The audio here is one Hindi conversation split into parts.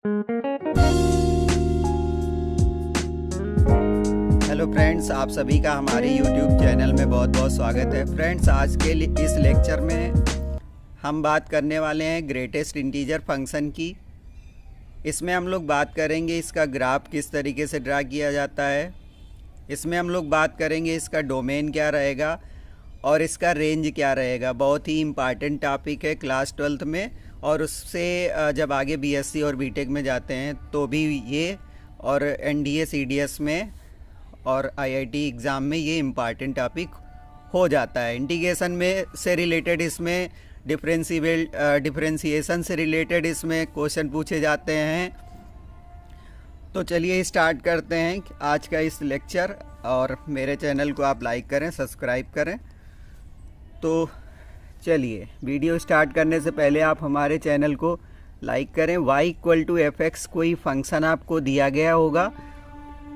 हेलो फ्रेंड्स, आप सभी का हमारे YouTube चैनल में बहुत बहुत स्वागत है। फ्रेंड्स, आज के इस लेक्चर में हम बात करने वाले हैं ग्रेटेस्ट इंटीजर फंक्शन की। इसमें हम लोग बात करेंगे इसका ग्राफ किस तरीके से ड्रा किया जाता है। इसमें हम लोग बात करेंगे इसका डोमेन क्या रहेगा और इसका रेंज क्या रहेगा। बहुत ही इम्पॉर्टेंट टॉपिक है क्लास 12th में, और उससे जब आगे बीएससी और बीटेक में जाते हैं तो भी ये, और एनडीए सीडीएस में और आईआईटी एग्ज़ाम में ये इम्पॉर्टेंट टॉपिक हो जाता है। इंटीग्रेशन में से रिलेटेड इसमें डिफरेंशिएशन से रिलेटेड इसमें क्वेश्चन पूछे जाते हैं। तो चलिए स्टार्ट करते हैं आज का इस लेक्चर, और मेरे चैनल को आप लाइक करें, सब्सक्राइब करें। तो चलिए वीडियो स्टार्ट करने से पहले आप हमारे चैनल को लाइक करें। y=fx कोई फंक्शन आपको दिया गया होगा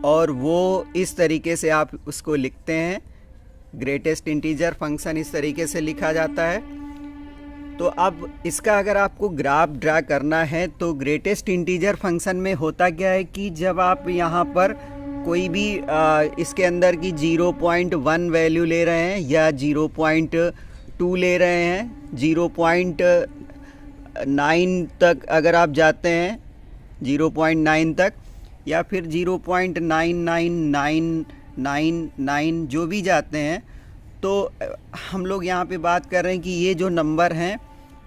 और वो इस तरीके से आप उसको लिखते हैं। ग्रेटेस्ट इंटीजर फंक्शन इस तरीके से लिखा जाता है। तो अब इसका अगर आपको ग्राफ ड्रा करना है तो ग्रेटेस्ट इंटीजर फंक्शन में होता क्या है कि जब आप यहाँ पर कोई भी इसके अंदर की 0.1 वैल्यू ले रहे हैं या 0.2 ले रहे हैं, 0.9 तक अगर आप जाते हैं, 0.9 तक, या फिर 0.99999 जो भी जाते हैं, तो हम लोग यहाँ पे बात कर रहे हैं कि ये जो नंबर हैं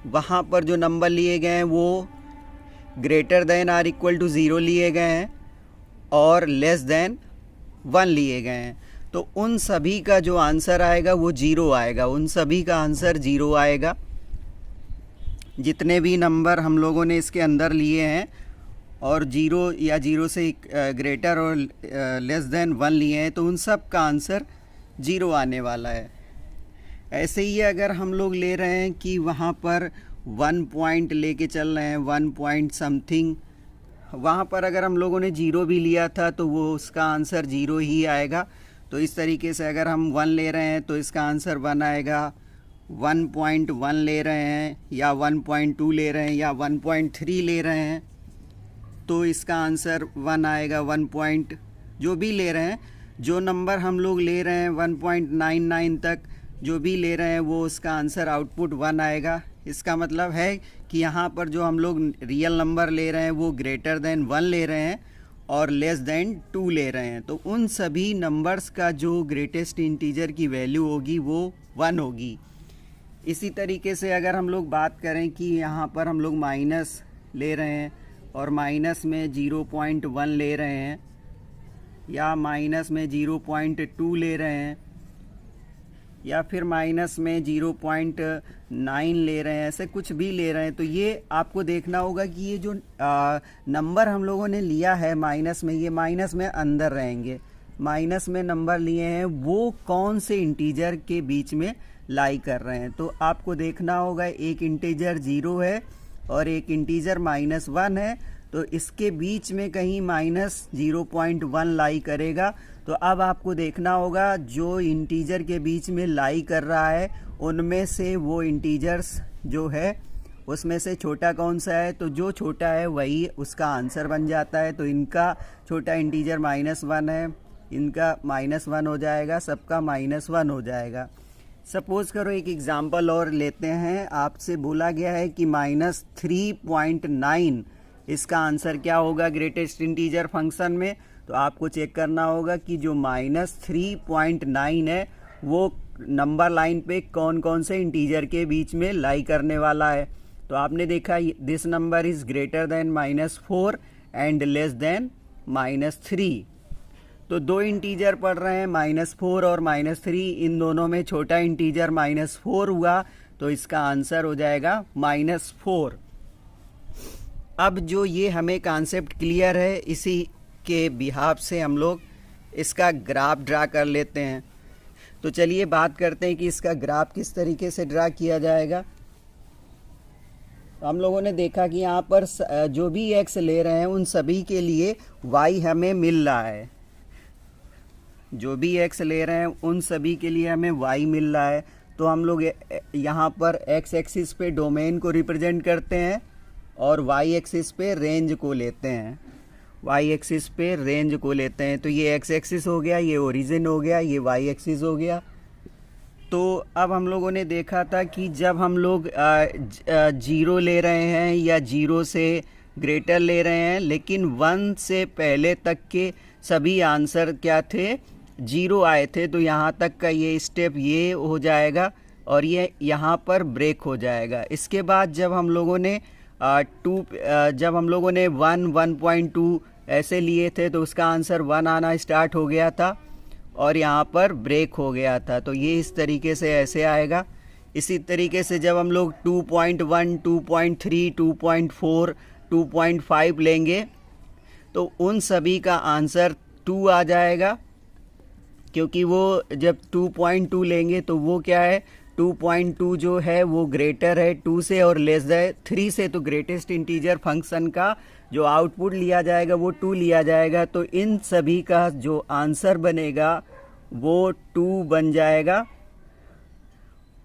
वहाँ पर जो नंबर लिए गए हैं वो greater than or equal to 0 लिए गए हैं और लेस देन 1 लिए गए हैं। तो उन सभी का जो आंसर आएगा वो 0 आएगा। उन सभी का आंसर 0 आएगा। जितने भी नंबर हम लोगों ने इसके अंदर लिए हैं और 0 या 0 से ग्रेटर और लेस देन 1 लिए हैं, तो उन सब का आंसर 0 आने वाला है। ऐसे ही अगर हम लोग ले रहे हैं कि वहाँ पर 1 पॉइंट लेके चल रहे हैं, 1 पॉइंट समथिंग, वहाँ पर अगर हम लोगों ने 0 भी लिया था तो वो उसका आंसर 0 ही आएगा। तो इस तरीके से अगर हम 1 ले रहे हैं तो इसका आंसर 1 आएगा। 1.1 ले रहे हैं या 1.2 ले रहे हैं या 1.3 ले रहे हैं तो इसका आंसर 1 आएगा। 1 पॉइंट जो भी ले रहे हैं, जो नंबर हम लोग ले रहे हैं 1.99 तक जो भी ले रहे हैं, वो उसका आंसर आउटपुट 1 आएगा। इसका मतलब है कि यहाँ पर जो हम लोग रियल नंबर ले रहे हैं वो ग्रेटर देन 1 ले रहे हैं और लेस देन 2 ले रहे हैं। तो उन सभी नंबर्स का जो ग्रेटेस्ट इंटीजर की वैल्यू होगी वो 1 होगी। इसी तरीके से अगर हम लोग बात करें कि यहाँ पर हम लोग माइनस ले रहे हैं और माइनस में 0.1 ले रहे हैं या माइनस में 0.2 ले रहे हैं या फिर माइनस में 0.9 ले रहे हैं, ऐसे कुछ भी ले रहे हैं, तो ये आपको देखना होगा कि ये जो नंबर हम लोगों ने लिया है माइनस में, ये माइनस में अंदर रहेंगे। माइनस में नंबर लिए हैं वो कौन से इंटीजर के बीच में लाई कर रहे हैं। तो आपको देखना होगा एक इंटीजर 0 है और एक इंटीजर -1 है, तो इसके बीच में कहीं -0.1 लाई करेगा। तो अब आपको देखना होगा जो इंटीजर के बीच में लाई कर रहा है उनमें से वो इंटीजर्स जो है उसमें से छोटा कौन सा है, तो जो छोटा है वही उसका आंसर बन जाता है। तो इनका छोटा इंटीजर -1 है, इनका -1 हो जाएगा, सबका -1 हो जाएगा। सपोज करो एक एग्जांपल और लेते हैं। आपसे बोला गया है कि -3.9 इसका आंसर क्या होगा ग्रेटेस्ट इंटीजर फंक्शन में। तो आपको चेक करना होगा कि जो -3.9 है वो नंबर लाइन पे कौन कौन से इंटीजर के बीच में लाई करने वाला है। तो आपने देखा this number is greater than -4 and less than -3। तो दो इंटीजर पढ़ रहे हैं, -4 और -3, इन दोनों में छोटा इंटीजर -4 हुआ, तो इसका आंसर हो जाएगा -4। अब जो ये हमें कॉन्सेप्ट क्लियर है, इसी के बिहाफ से हम लोग इसका ग्राफ ड्रा कर लेते हैं। तो चलिए बात करते हैं कि इसका ग्राफ किस तरीके से ड्रा किया जाएगा। तो हम लोगों ने देखा कि यहाँ पर जो भी x ले रहे हैं उन सभी के लिए y हमें मिल रहा है। जो भी x ले रहे हैं उन सभी के लिए हमें y मिल रहा है। तो हम लोग यहाँ पर x एक्सिस पे डोमेन को रिप्रेजेंट करते हैं और वाई एक्सिस पे रेंज को लेते हैं, वाई एक्सिस पे रेंज को लेते हैं। तो ये एक्स एक्सिस हो गया, ये ओरिजिन हो गया, ये वाई एक्सिस हो गया। तो अब हम लोगों ने देखा था कि जब हम लोग जीरो ले रहे हैं या जीरो से ग्रेटर ले रहे हैं, लेकिन 1 से पहले तक के सभी आंसर क्या थे, जीरो आए थे, तो यहाँ तक का ये स्टेप ये हो जाएगा और ये यहाँ पर ब्रेक हो जाएगा। इसके बाद जब हम लोगों ने 1.2 ऐसे लिए थे तो उसका आंसर 1 आना स्टार्ट हो गया था और यहाँ पर ब्रेक हो गया था। तो ये इस तरीके से ऐसे आएगा। इसी तरीके से जब हम लोग 2.1, 2.3, 2.4, 2.5 लेंगे तो उन सभी का आंसर 2 आ जाएगा, क्योंकि वो जब 2.2 लेंगे तो वो क्या है, 2.2 जो है वो ग्रेटर है 2 से और लेस है 3 से। तो ग्रेटेस्ट इंटीजर फंक्शन का जो आउटपुट लिया जाएगा वो 2 लिया जाएगा। तो इन सभी का जो आंसर बनेगा वो 2 बन जाएगा।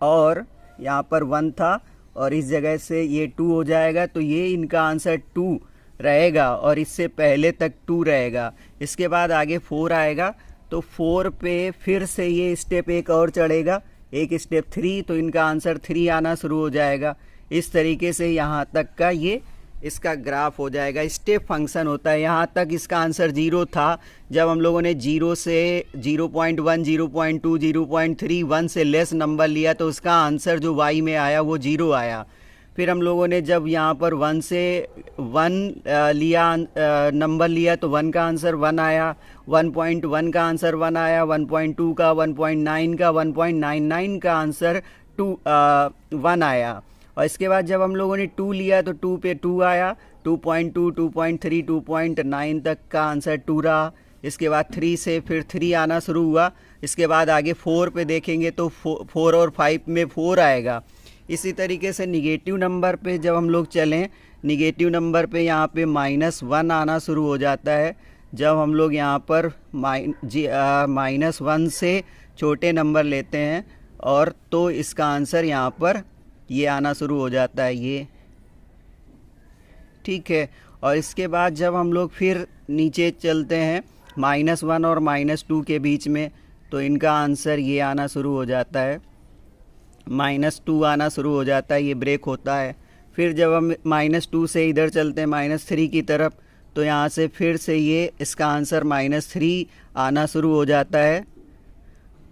और यहाँ पर 1 था और इस जगह से ये 2 हो जाएगा, तो ये इनका आंसर 2 रहेगा और इससे पहले तक 2 रहेगा। इसके बाद आगे 4 आएगा, तो 4 पे फिर से ये स्टेप एक और चढ़ेगा, एक स्टेप 3, तो इनका आंसर 3 आना शुरू हो जाएगा। इस तरीके से यहाँ तक का ये इसका ग्राफ हो जाएगा। स्टेप फंक्शन होता है। यहाँ तक इसका आंसर 0 था। जब हम लोगों ने 0 से 0.1, 0.2, 0.3, 1 से लेस नंबर लिया तो उसका आंसर जो y में आया वो 0 आया। फिर हम लोगों ने जब यहाँ पर 1 से 1 नंबर लिया तो 1 का आंसर 1 आया, 1.1 का आंसर 1 आया, 1.2 का, 1.9 का, 1.99 का आंसर 1 आया। और इसके बाद जब हम लोगों ने 2 लिया तो 2 पे 2 आया, 2.2, 2.3, 2.9 तक का आंसर 2 रहा। इसके बाद 3 से फिर 3 आना शुरू हुआ। इसके बाद आगे 4 पे देखेंगे तो 4 और 5 में 4 आएगा। इसी तरीके से निगेटिव नंबर पे जब हम लोग चलें, निगेटिव नंबर पे यहाँ पे -1 आना शुरू हो जाता है। जब हम लोग यहाँ पर -1 से छोटे नंबर लेते हैं और तो इसका आंसर यहाँ पर ये आना शुरू हो जाता है, ये ठीक है। और इसके बाद जब हम लोग फिर नीचे चलते हैं -1 और -2 के बीच में, तो इनका आंसर ये आना शुरू हो जाता है, -2 आना शुरू हो जाता है, ये ब्रेक होता है। फिर जब हम -2 से इधर चलते हैं -3 की तरफ, तो यहाँ से फिर से ये इसका आंसर -3 आना शुरू हो जाता है।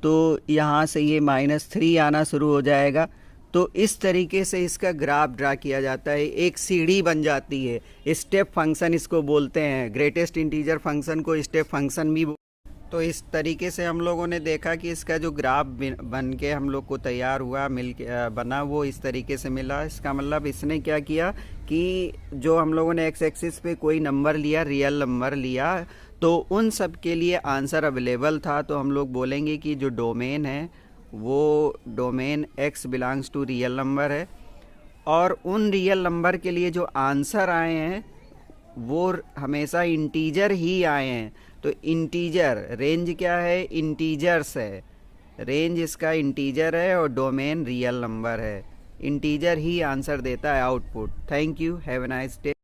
तो यहाँ से ये -3 आना शुरू हो जाएगा। तो इस तरीके से इसका ग्राफ ड्रा किया जाता है, एक सीढ़ी बन जाती है। स्टेप फंक्शन इसको बोलते हैं, ग्रेटेस्ट इंटीजर फंक्शन को स्टेप फंक्शन भी। तो इस तरीके से हम लोगों ने देखा कि इसका जो ग्राफ बन के हम लोग को तैयार हुआ, मिल के बना, वो इस तरीके से मिला। इसका मतलब इसने क्या किया कि जो हम लोगों ने एक्स एक्सिस पे कोई नंबर लिया, रियल नंबर लिया, तो उन सब के लिए आंसर अवेलेबल था। तो हम लोग बोलेंगे कि जो डोमेन है वो domain x belongs to real number है, और उन रियल नंबर के लिए जो आंसर आए हैं वो हमेशा इंटीजर ही आए हैं। तो इंटीजर रेंज क्या है, इंटीजर्स है, रेंज इसका इंटीजर है और डोमेन रियल नंबर है। इंटीजर ही आंसर देता है output. Thank you, have a nice day.